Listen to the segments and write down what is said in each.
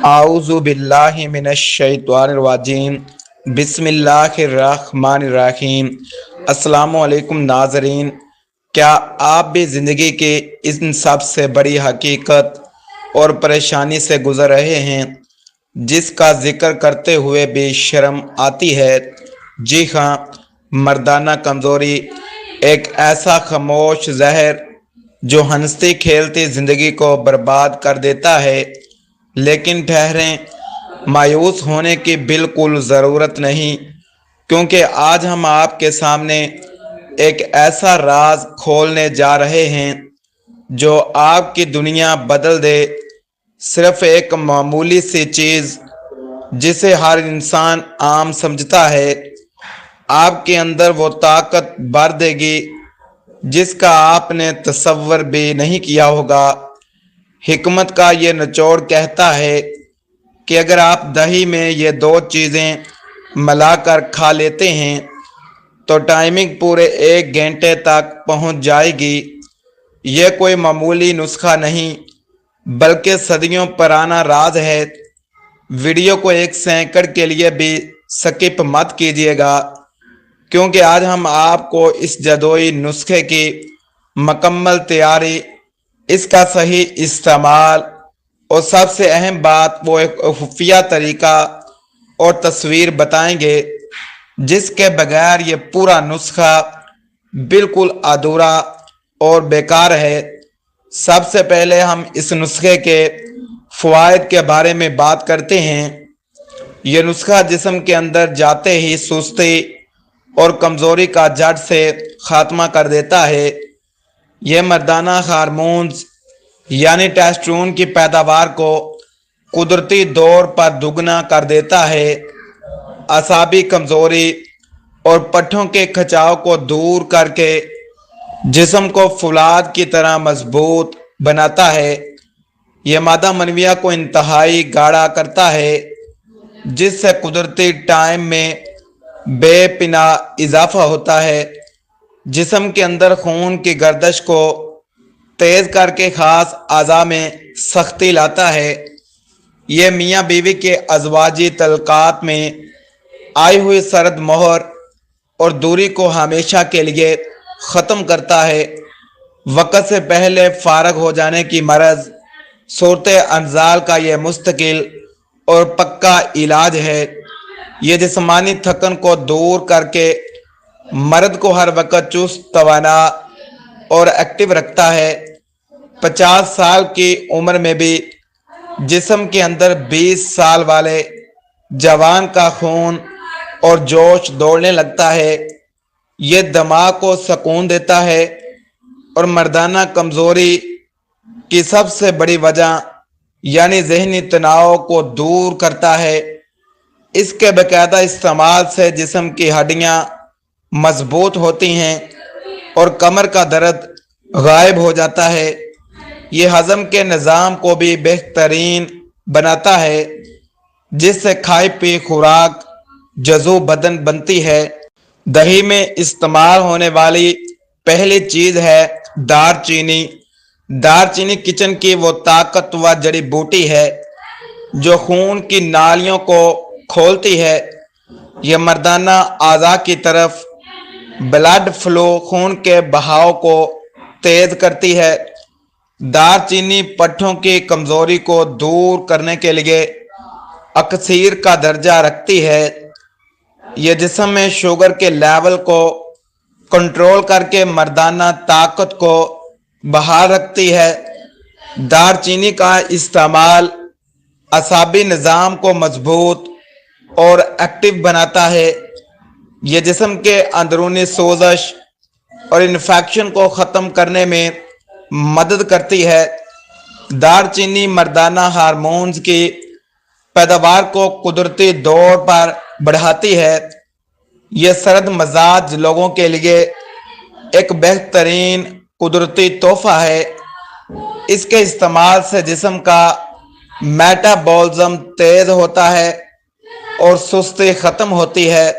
اعوذ باللہ من الشیطان الرجیم بسم اللہ الرحمن الرحیم۔ السلام علیکم ناظرین، کیا آپ بھی زندگی کی ان سب سے بڑی حقیقت اور پریشانی سے گزر رہے ہیں جس کا ذکر کرتے ہوئے بھی شرم آتی ہے؟ جی ہاں، مردانہ کمزوری ایک ایسا خاموش زہر جو ہنستی کھیلتی زندگی کو برباد کر دیتا ہے۔ لیکن ٹھہریں، مایوس ہونے کی بالکل ضرورت نہیں، کیونکہ آج ہم آپ کے سامنے ایک ایسا راز کھولنے جا رہے ہیں جو آپ کی دنیا بدل دے۔ صرف ایک معمولی سی چیز جسے ہر انسان عام سمجھتا ہے، آپ کے اندر وہ طاقت بھر دے گی جس کا آپ نے تصور بھی نہیں کیا ہوگا۔ حکمت کا یہ نچوڑ کہتا ہے کہ اگر آپ دہی میں یہ دو چیزیں ملا کر کھا لیتے ہیں تو ٹائمنگ پورے 1 گھنٹے تک پہنچ جائے گی۔ یہ کوئی معمولی نسخہ نہیں بلکہ صدیوں پرانا راز ہے۔ ویڈیو کو 1 سیکنڈ کے لیے بھی سکپ مت کیجیے گا، کیونکہ آج ہم آپ کو اس جادوئی نسخے کی مکمل تیاری، اس کا صحیح استعمال اور سب سے اہم بات وہ ایک خفیہ طریقہ اور تصویر بتائیں گے جس کے بغیر یہ پورا نسخہ بالکل ادھورا اور بیکار ہے۔ سب سے پہلے ہم اس نسخے کے فوائد کے بارے میں بات کرتے ہیں۔ یہ نسخہ جسم کے اندر جاتے ہی سستی اور کمزوری کا جڑ سے خاتمہ کر دیتا ہے۔ یہ مردانہ ہارمونز یعنی ٹیسٹوسٹیرون کی پیداوار کو قدرتی طور پر دگنا کر دیتا ہے، اعصابی کمزوری اور پٹھوں کے کھچاؤ کو دور کر کے جسم کو فولاد کی طرح مضبوط بناتا ہے۔ یہ مادہ منویہ کو انتہائی گاڑھا کرتا ہے جس سے قدرتی ٹائم میں بے پناہ اضافہ ہوتا ہے۔ جسم کے اندر خون کی گردش کو تیز کر کے خاص اعضاء میں سختی لاتا ہے۔ یہ میاں بیوی کے ازواجی تعلقات میں آئی ہوئی سرد مہر اور دوری کو ہمیشہ کے لیے ختم کرتا ہے۔ وقت سے پہلے فارغ ہو جانے کی مرض صورت انزال کا یہ مستقل اور پکا علاج ہے۔ یہ جسمانی تھکن کو دور کر کے مرد کو ہر وقت چست، توانا اور ایکٹیو رکھتا ہے۔ 50 سال کی عمر میں بھی جسم کے اندر 20 سال والے جوان کا خون اور جوش دوڑنے لگتا ہے۔ یہ دماغ کو سکون دیتا ہے اور مردانہ کمزوری کی سب سے بڑی وجہ یعنی ذہنی تناؤ کو دور کرتا ہے۔ اس کے باقاعدہ استعمال سے جسم کی ہڈیاں مضبوط ہوتی ہیں اور کمر کا درد غائب ہو جاتا ہے۔ یہ ہضم کے نظام کو بھی بہترین بناتا ہے جس سے کھائی پی خوراک جزو بدن بنتی ہے۔ دہی میں استعمال ہونے والی پہلی چیز ہے دار چینی۔ دار چینی کچن کی وہ طاقتور جڑی بوٹی ہے جو خون کی نالیوں کو کھولتی ہے۔ یہ مردانہ اعضاء کی طرف بلڈ فلو، خون کے بہاؤ کو تیز کرتی ہے۔ دار چینی پٹھوں کی کمزوری کو دور کرنے کے لیے اکثیر کا درجہ رکھتی ہے۔ یہ جسم میں شوگر کے لیول کو کنٹرول کر کے مردانہ طاقت کو بحال رکھتی ہے۔ دار چینی کا استعمال اعصابی نظام کو مضبوط اور ایکٹیو بناتا ہے۔ یہ جسم کے اندرونی سوزش اور انفیکشن کو ختم کرنے میں مدد کرتی ہے۔ دار چینی مردانہ ہارمونز کی پیداوار کو قدرتی طور پر بڑھاتی ہے۔ یہ سرد مزاج لوگوں کے لیے ایک بہترین قدرتی تحفہ ہے۔ اس کے استعمال سے جسم کا میٹابولزم تیز ہوتا ہے اور سستی ختم ہوتی ہے۔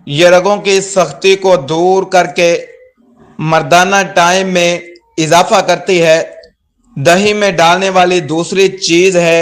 یہ رگوں کی سختی کو دور کر کے مردانہ ٹائم میں اضافہ کرتی ہے۔ دہی میں ڈالنے والی دوسری چیز ہے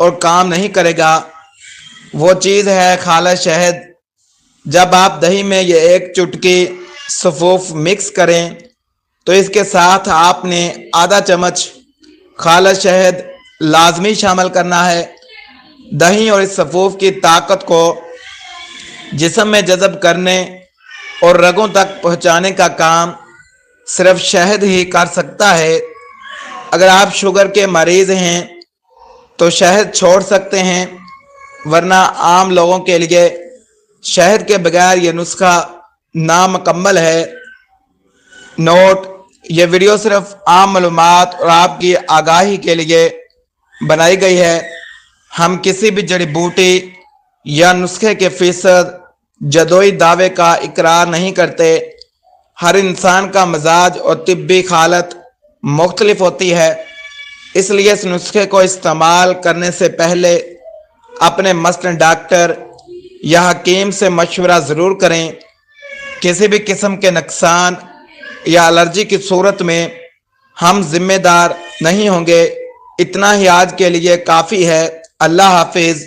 اور کام نہیں کرے گا، وہ چیز ہے خالص شہد۔ جب آپ دہی میں یہ ایک چٹکی سفوف مکس کریں تو اس کے ساتھ آپ نے آدھا چمچ خالص شہد لازمی شامل کرنا ہے۔ دہی اور اس سفوف کی طاقت کو جسم میں جذب کرنے اور رگوں تک پہنچانے کا کام صرف شہد ہی کر سکتا ہے۔ اگر آپ شوگر کے مریض ہیں تو شہد چھوڑ سکتے ہیں، ورنہ عام لوگوں کے لیے شہد کے بغیر یہ نسخہ نامکمل ہے۔ نوٹ: یہ ویڈیو صرف عام معلومات اور آپ کی آگاہی کے لیے بنائی گئی ہے۔ ہم کسی بھی جڑی بوٹی یا نسخے کے فیصد جدوئی دعوے کا اقرار نہیں کرتے۔ ہر انسان کا مزاج اور طبی حالت مختلف ہوتی ہے، اس لیے اس نسخے کو استعمال کرنے سے پہلے اپنے مثلاً ڈاکٹر یا حکیم سے مشورہ ضرور کریں۔ کسی بھی قسم کے نقصان یا الرجی کی صورت میں ہم ذمہ دار نہیں ہوں گے۔ اتنا ہی آج کے لیے کافی ہے۔ اللہ حافظ۔